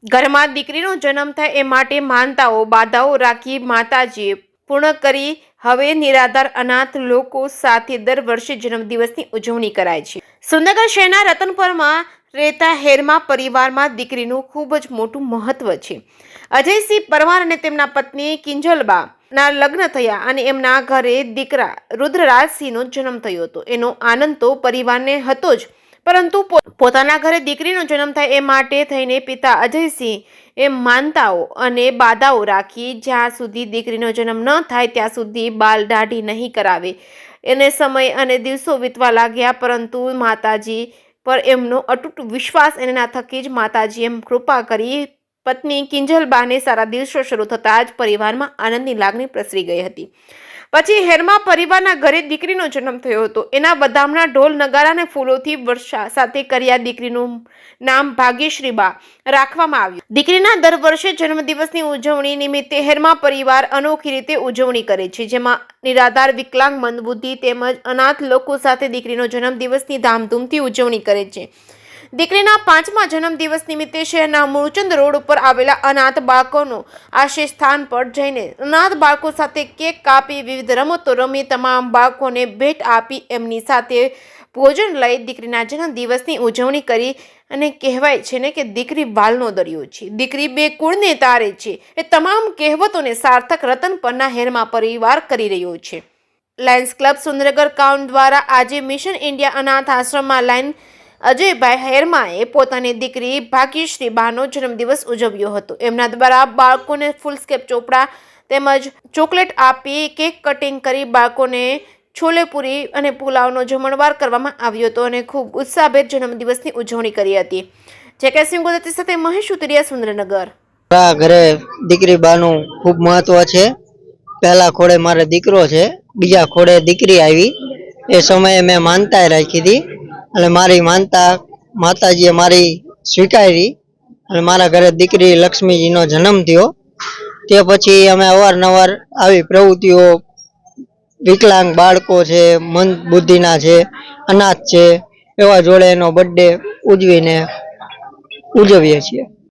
ઘરમાં દીકરીનો જન્મ થાય એ માટે માનતાઓ બાધાઓ રાખી માતાજીએ પૂર્ણ કરી હવે નિરાધાર અનાથ લોકો સાથે દર વર્ષે જન્મદિવસની ઉજવણી કરાય છે। સુંદરગઢ શહેરના રતનપરમાં રહેતા હેરમા પરિવારમાં દીકરીનું ખૂબ જ મોટું મહત્વ છે। અજયસિંહ પરમાર અને તેમના પત્ની કિંજલબા ના લગ્ન થયા અને એમના ઘરે દીકરા રુદ્રરાજસિંહનો જન્મ થયો હતો। એનો આનંદ તો પરિવારને હતો જ, પરંતુ પોતાના ઘરે દીકરીનો જન્મ થાય એ માટે થઈને પિતા અજયસિંહ એ માનતાઓ અને બાધાઓ રાખી જ્યાં સુધી દીકરીનો જન્મ ન થાય ત્યાં સુધી બાલ દાઢી નહીં કરાવે। એને સમય અને દિવસો વીતવા લાગ્યા, પરંતુ માતાજી પર એમનો અતૂટ વિશ્વાસ એના થકી જ માતાજી એમ કૃપા કરી પત્ની કિંજલબાને સારા દિવસો શરૂ થતાં જ પરિવારમાં આનંદની લાગણી પ્રસરી ગઈ હતી। પછી હેરમા પરિવારના ઘરે દીકરીનો જન્મ થયો હતો। એના વધામણા ઢોલ નગારા અને ફૂલોથી વર્ષા સાથે કર્યા। દીકરીનું નામ ભાગ્યશ્રીબા રાખવામાં આવ્યું। દીકરીના દર વર્ષે જન્મદિવસની ઉજવણી નિમિત્તે હેરમા પરિવાર અનોખી રીતે ઉજવણી કરે છે, જેમાં નિરાધાર, વિકલાંગ, મંદબુદ્ધિ તેમજ અનાથ લોકો સાથે દીકરીનો જન્મદિવસની ધામધૂમથી ઉજવણી કરે છે। દીકરીના 5મા જન્મદિવસ નિમિત્તે શહેરના મૂળચંદ રોડ ઉપર આવેલા અનાથ બાળકોનો આશ્રય સ્થાન પર જઈને અનાથ બાળકો સાથે કેક કાપી, વિવિધ રમતો રમી, તમામ બાળકોને ભેટ આપી, એમની સાથે ભોજન લઈ દીકરીના જન્મદિવસની ઉજવણી કરી। અને કહેવાય છે ને કે દીકરી વાલનો દરિયો છે, દીકરી બે કુળને તારે છે, એ તમામ કહેવતોને સાર્થક રતનપરના હેરમા પરિવાર કરી રહ્યો છે। લાયન્સ ક્લબ સુંદરગઢ કાઉન્ટ દ્વારા આજે મિશન ઇન્ડિયા અનાથ આશ્રમમાં લાયન અજયભાઈ હેરમાએ પોતાની દીકરી ભાગ્યશ્રીબાનો જન્મદિવસ ઉજવ્યો હતો। એમના દ્વારા બાળકોને ફૂલસ્કેપ ચોપડા તેમજ ચોકલેટ આપી, કેક કટિંગ કરી બાળકોને છોલેપુરી અને પુલાવનો જમણવાર કરવામાં આવ્યો હતો અને ખૂબ ઉત્સાહભેર જન્મદિવસની ઉજવણી કરી હતી। જેકેસિંહ ગુજરાતી સાથે મહેશ ઉતરિયા, સુરેન્દ્રનગર। ઘરે દીકરી બાનું ખૂબ મહત્વ છે। પહેલા ખોડે મારે દીકરો છે, બીજા ખોડે દીકરી આવી। એ સમયે મેં માનતા રાખી હતી અને મારી માનતા માતાજીએ મારી સ્વીકારી અને મારા ઘરે દીકરી લક્ષ્મીજીનો જન્મ થયો। તે પછી અમે અવારનવાર આવી પ્રવૃત્તિઓ, વિકલાંગ બાળકો છે, મંદ બુદ્ધિના છે, અનાથ છે, એવા જોડે એનો બર્થડે ઉજવીએ છીએ।